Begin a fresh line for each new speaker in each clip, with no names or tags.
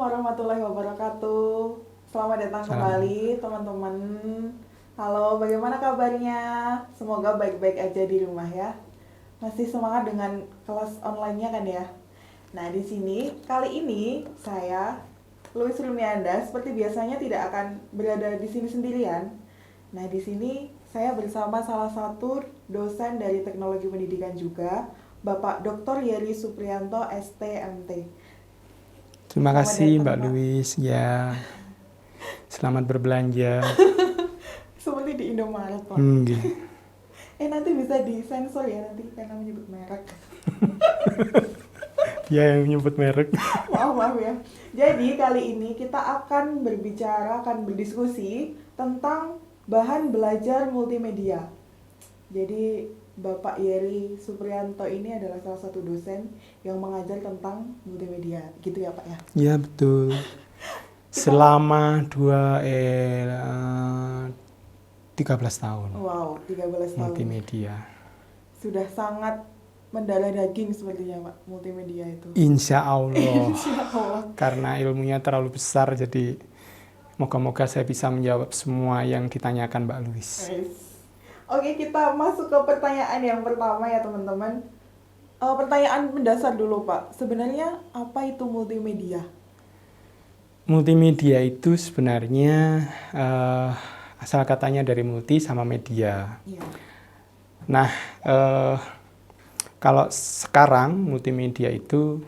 warahmatullahi wabarakatuh. Selamat datang
Salam.
kembali teman-teman. Halo, bagaimana kabarnya? Semoga baik-baik aja di rumah ya. Masih semangat dengan kelas online-nya kan ya? Nah, di sini kali ini saya Luis Rumianda seperti biasanya tidak akan berada di sini sendirian. Nah, di sini saya bersama salah satu dosen dari Teknologi Pendidikan juga, Bapak Dr. Yeri Suprianto, STMT.
Terima
Selamat
kasih
datang,
Mbak
Pak.
Luis. Ya, selamat berbelanja.
Seperti di Indomaret, Pak.
Gitu.
Nanti bisa disensor ya nanti karena menyebut merek.
Dia yang nyebut merek.
Maaf ya. Jadi kali ini kita akan berdiskusi tentang bahan belajar multimedia. Jadi Bapak Yeri Suprianto ini adalah salah satu dosen yang mengajar tentang multimedia, gitu ya Pak ya?
Ya, betul. Selama 13 tahun
Wow, 13 tahun.
multimedia.
Sudah sangat mendarah daging sepertinya Pak, multimedia itu.
Insya Allah.
Insya Allah.
Karena ilmunya terlalu besar, jadi moga-moga saya bisa menjawab semua yang ditanyakan Mbak Luis.
Nice. Oke, kita masuk ke pertanyaan yang pertama ya teman-teman. Pertanyaan mendasar dulu Pak. Sebenarnya apa itu multimedia?
Multimedia itu sebenarnya asal katanya dari multi sama media.
Iya.
Nah, kalau sekarang multimedia itu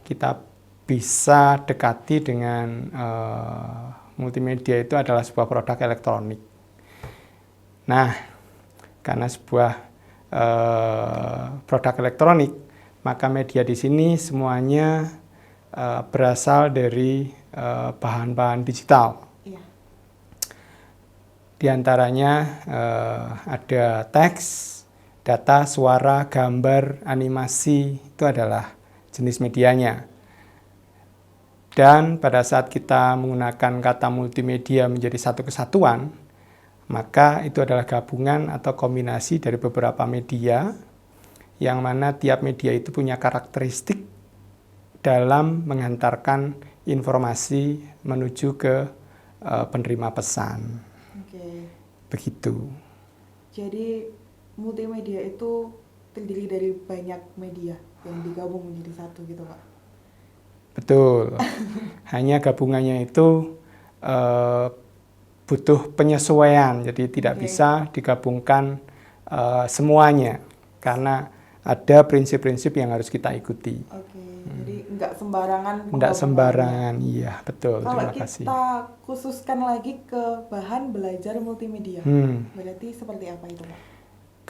kita bisa dekati dengan multimedia itu adalah sebuah produk elektronik. Nah, karena sebuah produk elektronik, maka media di sini semuanya berasal dari bahan-bahan digital.
Iya.
Di antaranya ada teks, data, suara, gambar, animasi, itu adalah jenis medianya. Dan pada saat kita menggunakan kata multimedia menjadi satu kesatuan, maka itu adalah gabungan atau kombinasi dari beberapa media, yang mana tiap media itu punya karakteristik dalam menghantarkan informasi menuju ke penerima pesan.
Oke.
Begitu.
Jadi multimedia itu terdiri dari banyak media yang digabung menjadi satu gitu Pak.
Betul. Hanya gabungannya itu butuh penyesuaian, jadi tidak bisa digabungkan semuanya karena ada prinsip-prinsip yang harus kita ikuti.
Oke. Jadi nggak sembarangan.
Nggak sembarangan, iya betul.
Kalau
Terima kasih.
kita khususkan lagi ke bahan belajar multimedia, berarti seperti apa itu Pak?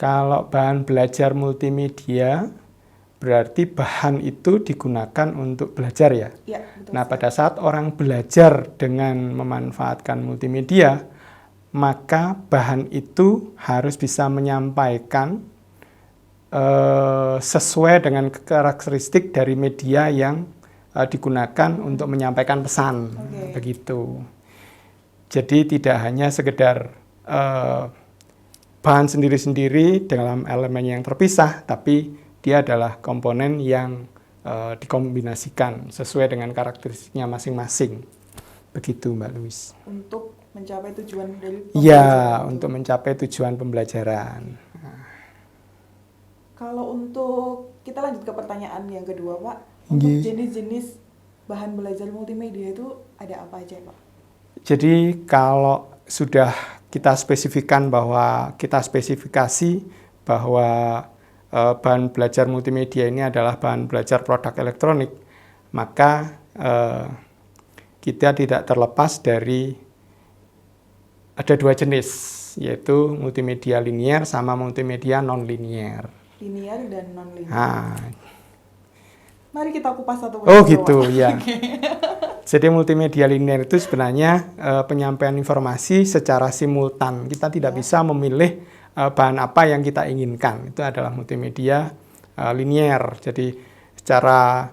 Kalau bahan belajar multimedia, berarti bahan itu digunakan untuk belajar ya.
Iya, betul.
Nah, pada saat orang belajar dengan memanfaatkan multimedia, maka bahan itu harus bisa menyampaikan sesuai dengan karakteristik dari media yang digunakan untuk menyampaikan pesan. Begitu. Jadi tidak hanya sekedar bahan sendiri-sendiri dalam elemen yang terpisah, tapi dia adalah komponen yang dikombinasikan sesuai dengan karakteristiknya masing-masing. Begitu Mbak Luis.
Untuk mencapai tujuan dari pembelajaran.
Ya, untuk mencapai tujuan pembelajaran.
Kalau untuk, kita lanjut ke pertanyaan yang kedua Pak. Untuk jenis-jenis bahan belajar multimedia itu ada apa aja Pak?
Jadi kalau sudah kita spesifikasi bahwa bahan belajar multimedia ini adalah bahan belajar produk elektronik, maka kita tidak terlepas dari ada dua jenis, yaitu multimedia linier sama multimedia non-linier.
Linier dan non-linier.
Nah,
mari kita kupas satu persatu.
oh gitu, ya. Jadi multimedia linier itu sebenarnya penyampaian informasi secara simultan. Kita tidak bisa memilih bahan apa yang kita inginkan. Itu adalah multimedia linier. Jadi secara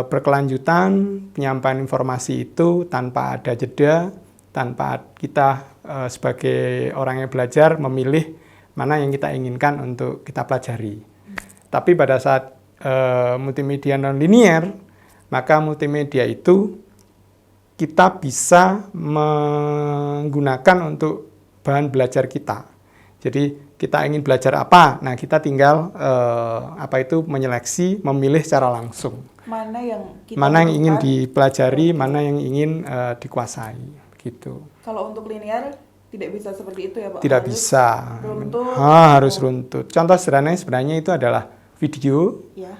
berkelanjutan penyampaian informasi itu tanpa ada jeda, tanpa kita sebagai orang yang belajar memilih mana yang kita inginkan untuk kita pelajari. Tapi pada saat multimedia non-linier, maka multimedia itu kita bisa menggunakan untuk bahan belajar kita. Jadi kita ingin belajar apa, nah kita tinggal menyeleksi, memilih secara langsung.
Mana yang
ingin dipelajari, mana yang ingin dikuasai, gitu.
Kalau untuk linear tidak bisa seperti itu ya Pak?
Tidak bisa.
Runtut.
Harus runtut. Contoh sederhananya sebenarnya itu adalah video,
Ya.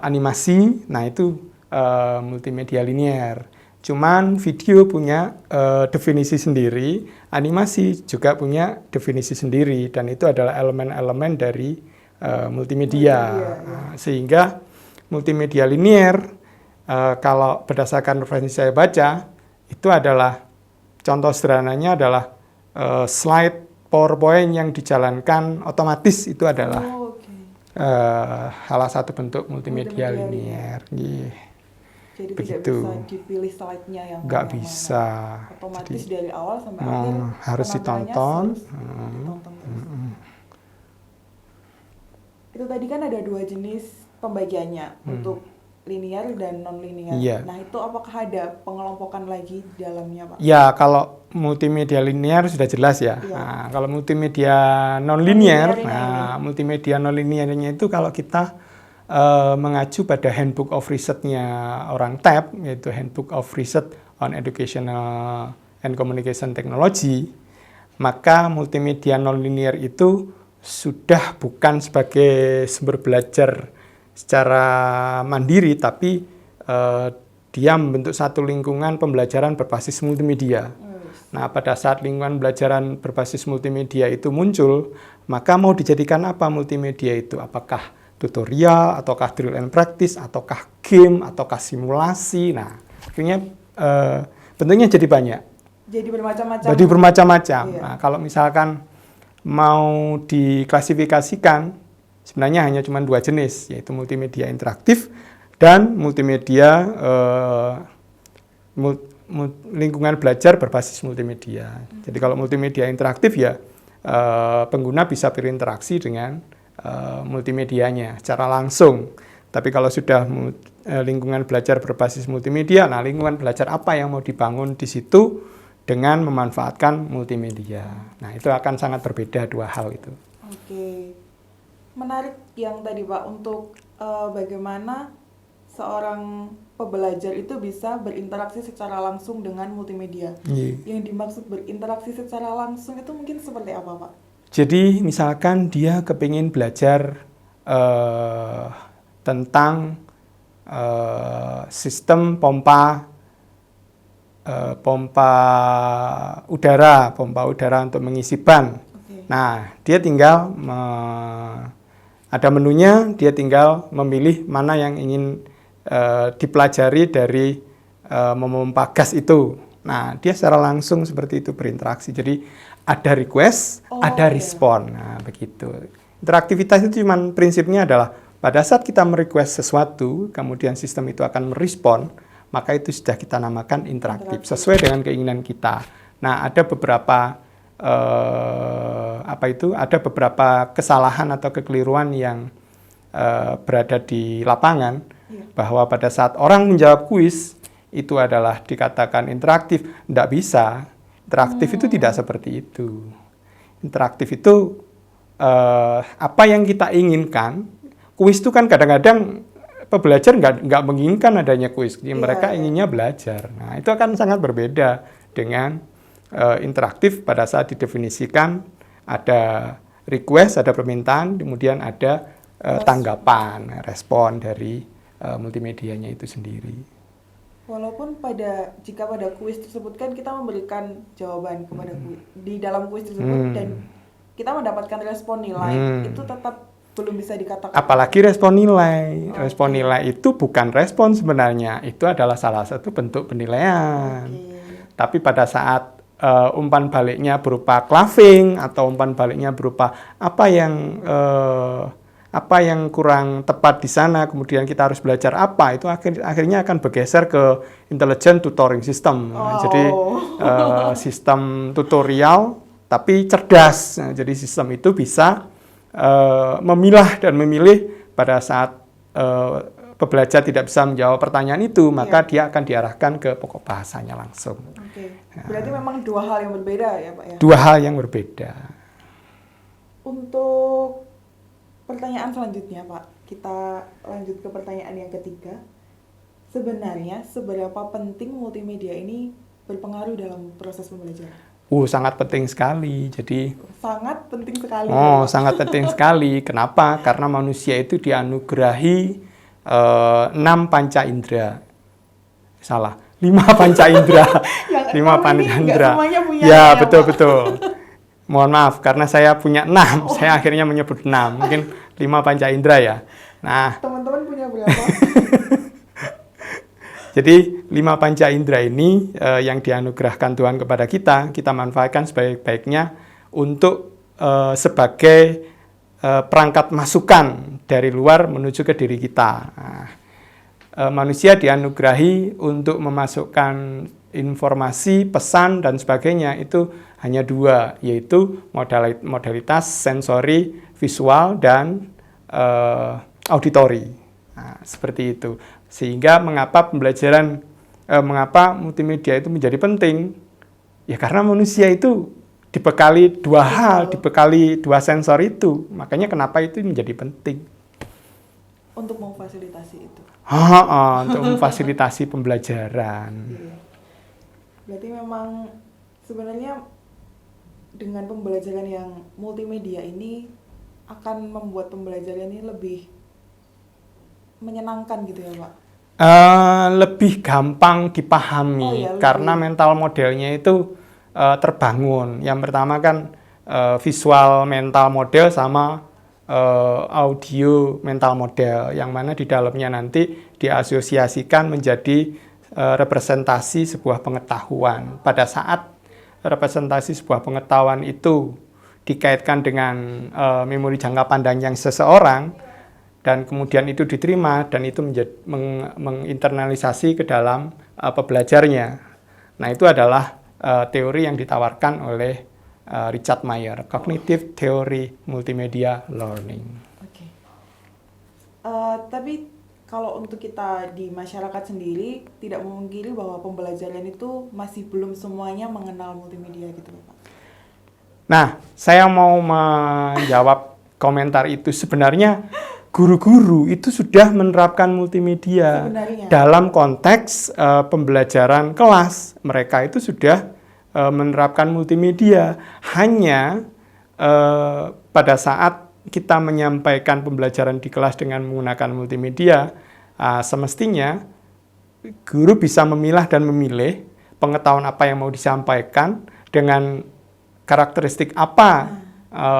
animasi, nah itu multimedia linear. Cuman video punya definisi sendiri, animasi juga punya definisi sendiri, dan itu adalah elemen-elemen dari multimedia. Nah, sehingga multimedia linear, kalau berdasarkan referensi saya baca, itu adalah contoh sederhananya adalah slide PowerPoint yang dijalankan otomatis, itu adalah salah satu bentuk multimedia linear.
Jadi
begitu.
Tidak bisa dipilih slide-nya yang
nggak bisa.
Otomatis dari awal sampai akhir
harus ditonton.
Itu tadi kan ada 2 jenis pembagiannya untuk linear dan non-linear.
Iya.
Nah itu apakah ada pengelompokan lagi di dalamnya Pak?
Ya, kalau multimedia linear sudah jelas ya.
Iya.
Nah, kalau multimedia non-linear, multimedia non-linearnya itu kalau kita mengacu pada Handbook of Research-nya orang TEP, yaitu Handbook of Research on Educational and Communication Technology, maka multimedia non-linear itu sudah bukan sebagai sumber belajar secara mandiri, tapi dia membentuk satu lingkungan pembelajaran berbasis multimedia. Nah, pada saat lingkungan pembelajaran berbasis multimedia itu muncul, maka mau dijadikan apa multimedia itu? Apakah tutorial, ataukah drill and practice, ataukah game, ataukah simulasi? Nah, akhirnya bentuknya jadi banyak. Jadi bermacam-macam. Iya. Nah, kalau misalkan mau diklasifikasikan, sebenarnya hanya cuma 2 jenis, yaitu multimedia interaktif dan multimedia lingkungan belajar berbasis multimedia. Jadi kalau multimedia interaktif ya pengguna bisa berinteraksi dengan multimedianya secara langsung. Tapi kalau sudah lingkungan belajar berbasis multimedia, nah lingkungan belajar apa yang mau dibangun di situ dengan memanfaatkan multimedia. Nah itu akan sangat berbeda 2 hal itu.
Oke. Menarik yang tadi Pak, untuk bagaimana seorang pembelajar itu bisa berinteraksi secara langsung dengan multimedia. Yang dimaksud berinteraksi secara langsung itu mungkin seperti apa Pak?
Jadi misalkan dia kepingin belajar tentang sistem pompa udara untuk mengisi ban. Nah, dia tinggal ada menunya, dia tinggal memilih mana yang ingin dipelajari dari memompa gas itu. Nah, dia secara langsung seperti itu berinteraksi. Jadi ada request, ada respon. Nah, begitu. Interaktivitas itu cuman prinsipnya adalah pada saat kita merequest sesuatu, kemudian sistem itu akan merespon, maka itu sudah kita namakan interaktif sesuai dengan keinginan kita. Nah, ada beberapa ada beberapa kesalahan atau kekeliruan yang berada di lapangan, bahwa pada saat orang menjawab kuis itu adalah dikatakan interaktif. Tidak bisa. Interaktif itu tidak seperti itu. Interaktif itu apa yang kita inginkan. Kuis itu kan kadang-kadang pembelajar nggak menginginkan adanya kuis. Mereka inginnya belajar. Nah, itu akan sangat berbeda dengan interaktif pada saat didefinisikan ada request, ada permintaan, kemudian ada tanggapan, respon dari multimedianya itu sendiri.
Walaupun jika pada kuis tersebut kan kita memberikan jawaban kepada di dalam kuis tersebut dan kita mendapatkan respon nilai, itu tetap belum bisa dikatakan.
Apalagi respon nilai. Respon nilai itu bukan respon sebenarnya, itu adalah salah satu bentuk penilaian. Tapi pada saat umpan baliknya berupa clapping atau umpan baliknya berupa apa yang kurang tepat di sana, kemudian kita harus belajar apa, itu akhirnya akan bergeser ke intelligent tutoring system. Jadi sistem tutorial tapi cerdas. Nah, jadi sistem itu bisa memilah dan memilih pada saat pembelajar tidak bisa menjawab pertanyaan itu, maka dia akan diarahkan ke pokok bahasanya langsung.
Oke. Berarti memang dua hal yang berbeda ya Pak ya?
Dua hal yang berbeda.
Untuk pertanyaan selanjutnya Pak, kita lanjut ke pertanyaan yang ketiga. Sebenarnya seberapa penting multimedia ini berpengaruh dalam proses pembelajaran?
Sangat penting sekali. Jadi
sangat penting sekali.
sangat penting sekali. Kenapa? Karena manusia itu dianugerahi 6 panca indera. Salah, 5 panca indera. 5 panca indera. Ya, betul. Mohon maaf, karena saya punya 6, saya akhirnya menyebut 6. Mungkin 5 panca indera ya. Nah,
teman-teman punya berapa?
Jadi 5 panca indera ini yang dianugerahkan Tuhan kepada kita manfaatkan sebaik-baiknya untuk sebagai perangkat masukan dari luar menuju ke diri kita. Nah, manusia dianugerahi untuk memasukkan informasi, pesan, dan sebagainya itu hanya 2, yaitu modalitas sensori, visual, dan auditori. Nah, seperti itu. Sehingga mengapa mengapa multimedia itu menjadi penting? Ya karena manusia itu dibekali 2 hal, dibekali 2 sensor itu. Makanya kenapa itu menjadi penting.
Untuk memfasilitasi itu.
Untuk memfasilitasi pembelajaran.
Iya. Berarti memang sebenarnya dengan pembelajaran yang multimedia ini akan membuat pembelajaran ini lebih menyenangkan gitu ya Pak?
Lebih gampang dipahami karena mental modelnya itu terbangun. Yang pertama kan visual mental model sama audio mental model, yang mana di dalamnya nanti diasosiasikan menjadi representasi sebuah pengetahuan. Pada saat representasi sebuah pengetahuan itu dikaitkan dengan memori jangka pandang yang seseorang, dan kemudian itu diterima dan itu menginternalisasi ke dalam pembelajarnya. Nah, itu adalah teori yang ditawarkan oleh Richard Mayer, Cognitive Theory Multimedia Learning.
Oke. Tapi kalau untuk kita di masyarakat sendiri tidak memungkiri bahwa pembelajaran itu masih belum semuanya mengenal multimedia gitu Pak.
Nah, saya mau menjawab komentar itu. Sebenarnya guru-guru itu sudah menerapkan multimedia dalam konteks pembelajaran kelas. Mereka itu sudah menerapkan multimedia. Hanya pada saat kita menyampaikan pembelajaran di kelas dengan menggunakan multimedia, semestinya guru bisa memilah dan memilih pengetahuan apa yang mau disampaikan dengan karakteristik apa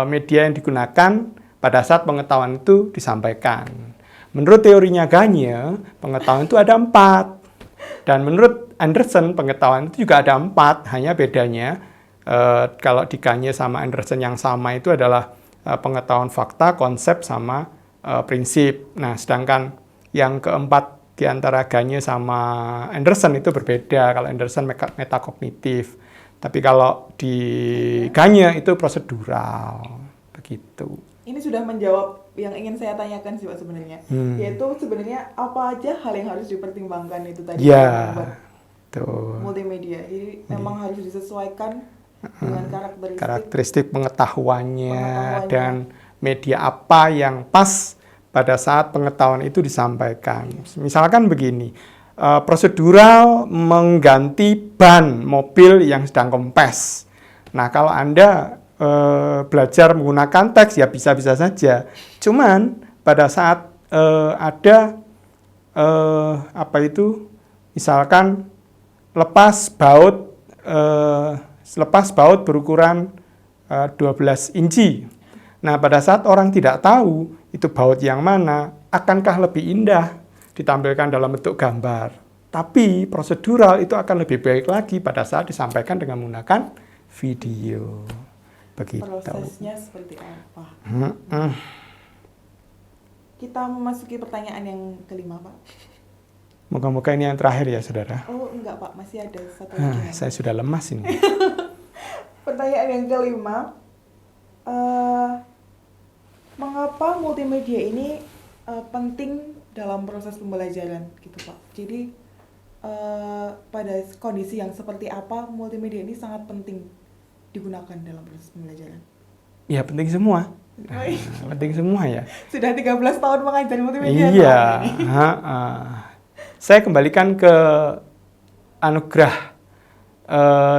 media yang digunakan pada saat pengetahuan itu disampaikan. Menurut teorinya Gagne, pengetahuan itu ada 4. Dan menurut Anderson, pengetahuan itu juga ada 4. Hanya bedanya, kalau di Gagne sama Anderson yang sama itu adalah pengetahuan fakta, konsep, sama prinsip. Nah, sedangkan yang keempat di antara Gagne sama Anderson itu berbeda. Kalau Anderson metakognitif. Tapi kalau di Gagne itu prosedural. Begitu.
Ini sudah menjawab yang ingin saya tanyakan sih Pak sebenarnya. Yaitu sebenarnya apa aja hal yang harus dipertimbangkan itu tadi multimedia. Jadi memang harus disesuaikan dengan karakteristik pengetahuannya
dan media apa yang pas pada saat pengetahuan itu disampaikan. Misalkan begini, prosedural mengganti ban mobil yang sedang kempes. Nah, kalau Anda belajar menggunakan teks ya bisa-bisa saja. Cuman pada saat ada misalkan lepas baut berukuran 12 inci. Nah, pada saat orang tidak tahu itu baut yang mana, akankah lebih indah ditampilkan dalam bentuk gambar. Tapi prosedural itu akan lebih baik lagi pada saat disampaikan dengan menggunakan video. Begitu.
Prosesnya seperti apa? Kita memasuki pertanyaan yang kelima, Pak.
Moga-moga ini yang terakhir ya, saudara.
Oh, enggak, Pak. Masih ada satu lagi.
Saya sudah lemas ini.
Pertanyaan yang kelima. Mengapa multimedia ini penting dalam proses pembelajaran gitu Pak. Jadi pada kondisi yang seperti apa multimedia ini sangat penting digunakan dalam proses pembelajaran?
Ya penting semua.
Oi.
Penting semua ya.
Sudah 13 tahun mengajar multimedia.
Iya.
Pak, ini.
Saya kembalikan ke anugerah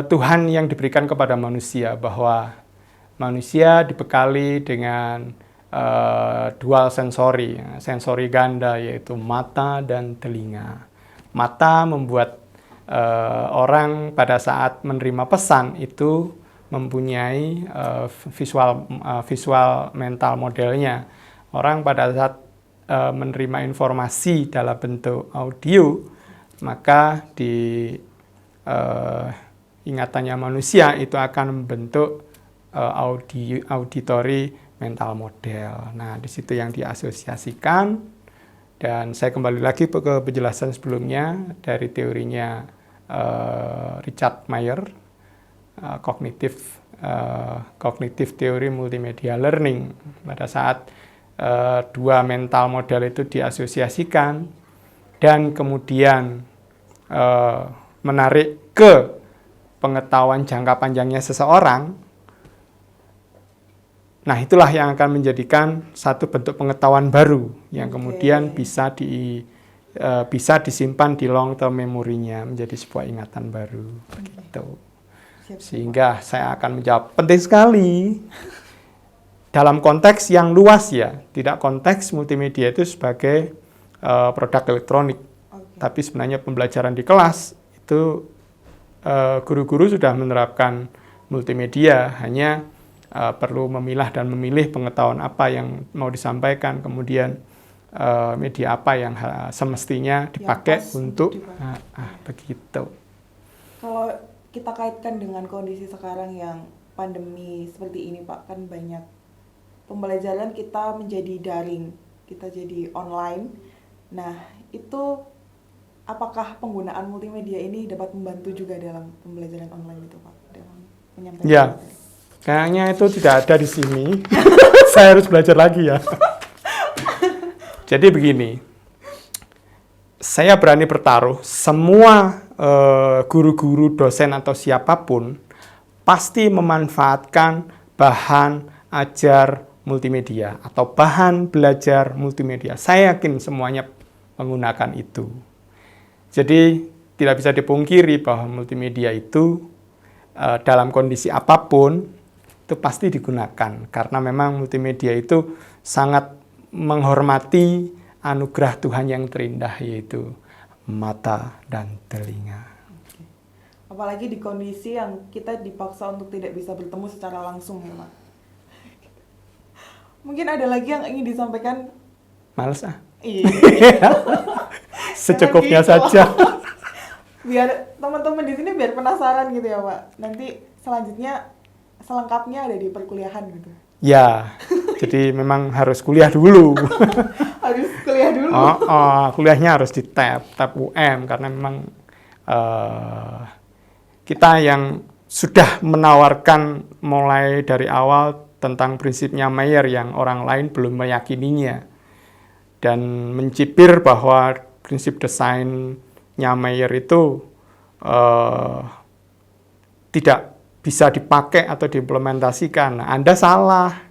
Tuhan yang diberikan kepada manusia, bahwa manusia dibekali dengan dual sensori ganda, yaitu mata dan telinga. Mata membuat orang pada saat menerima pesan itu mempunyai visual mental modelnya. Orang pada saat menerima informasi dalam bentuk audio, maka di ingatannya manusia itu akan membentuk auditory mental model. Nah, di situ yang diasosiasikan. Dan saya kembali lagi ke penjelasan sebelumnya dari teorinya Richard Mayer, kognitif teori multimedia learning. Pada saat dua mental model itu diasosiasikan dan kemudian menarik ke pengetahuan jangka panjangnya seseorang, nah itulah yang akan menjadikan satu bentuk pengetahuan baru yang kemudian bisa disimpan di long term memorinya menjadi sebuah ingatan baru. Begitu. Sehingga saya akan menjawab penting sekali dalam konteks yang luas ya, tidak konteks multimedia itu sebagai produk elektronik, tapi sebenarnya pembelajaran di kelas itu guru-guru sudah menerapkan multimedia, hanya perlu memilah dan memilih pengetahuan apa yang mau disampaikan, kemudian media apa yang semestinya dipakai untuk begitu.
Kalau kita kaitkan dengan kondisi sekarang yang pandemi seperti ini Pak, kan banyak pembelajaran kita menjadi daring, kita jadi online. Nah, itu apakah penggunaan multimedia ini dapat membantu juga dalam pembelajaran online itu Pak, dalam menyampaikan
ya materi? Kayaknya itu tidak ada di sini. Saya harus belajar lagi ya. Jadi begini, saya berani bertaruh, semua guru-guru, dosen atau siapapun pasti memanfaatkan bahan ajar multimedia atau bahan belajar multimedia. Saya yakin semuanya menggunakan itu. Jadi tidak bisa dipungkiri bahwa multimedia itu dalam kondisi apapun itu pasti digunakan, karena memang multimedia itu sangat menghormati anugerah Tuhan yang terindah, yaitu mata dan telinga.
Apalagi di kondisi yang kita dipaksa untuk tidak bisa bertemu secara langsung ya Pak. Mungkin ada lagi yang ingin disampaikan?
Males ah.
Iya.
Secukupnya
gitu
saja.
Biar teman-teman di sini biar penasaran gitu ya Pak. Nanti selanjutnya selengkapnya ada di perkuliahan gitu.
Ya, jadi memang harus kuliah dulu.
Harus kuliah dulu.
Kuliahnya harus di tab UM, karena memang kita yang sudah menawarkan mulai dari awal tentang prinsipnya Mayer yang orang lain belum meyakininya, dan mencibir bahwa prinsip desainnya Mayer itu tidak bisa dipakai atau diimplementasikan. Nah, Anda salah.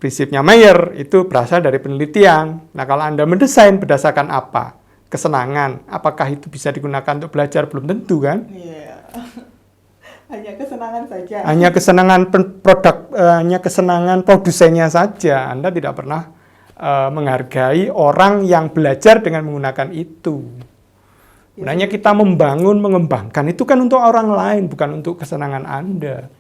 Prinsipnya Mayer itu berasal dari penelitian. Nah, kalau Anda mendesain berdasarkan apa? Kesenangan. Apakah itu bisa digunakan untuk belajar? Belum tentu kan?
Iya. Hanya kesenangan saja.
Hanya kesenangan produsennya saja. Anda tidak pernah menghargai orang yang belajar dengan menggunakan itu. Sebenarnya kita mengembangkan itu kan untuk orang lain, bukan untuk kesenangan Anda.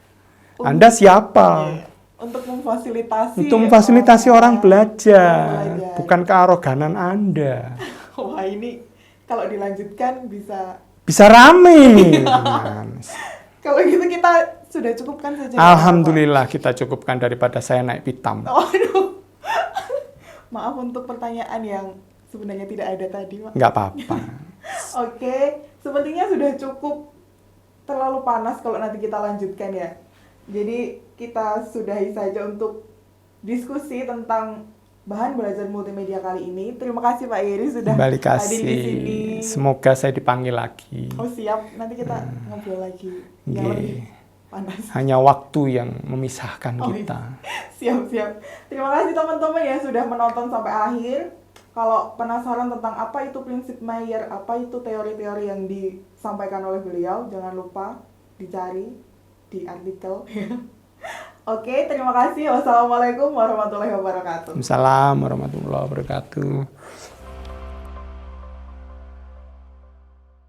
Anda siapa?
Iya. Untuk memfasilitasi.
Untuk memfasilitasi orang belajar, bukan kearoganan Anda.
Wah, ini kalau dilanjutkan bisa
rame ini.
Kalau gitu kita sudah cukupkan saja.
Alhamdulillah kita cukupkan daripada saya naik pitam.
Aduh. Maaf untuk pertanyaan yang sebenarnya tidak ada tadi, Pak.
Nggak apa-apa.
Oke, sepertinya sudah cukup terlalu panas kalau nanti kita lanjutkan ya. Jadi kita sudahi saja untuk diskusi tentang bahan belajar multimedia kali ini. Terima kasih Pak Iri sudah
Kembali
hadir di
kasih.
sini.
Semoga saya dipanggil lagi.
Oh siap, nanti kita ngobrol lagi yang
Nggih.
lebih panas.
Hanya waktu yang memisahkan
Oh,
kita.
Siap. Terima kasih teman-teman ya sudah menonton sampai akhir. Kalau penasaran tentang apa itu prinsip Mayer, apa itu teori-teori yang disampaikan oleh beliau, jangan lupa dicari di artikel. Oke, terima kasih. Wassalamualaikum warahmatullahi wabarakatuh.
Assalamualaikum warahmatullahi wabarakatuh.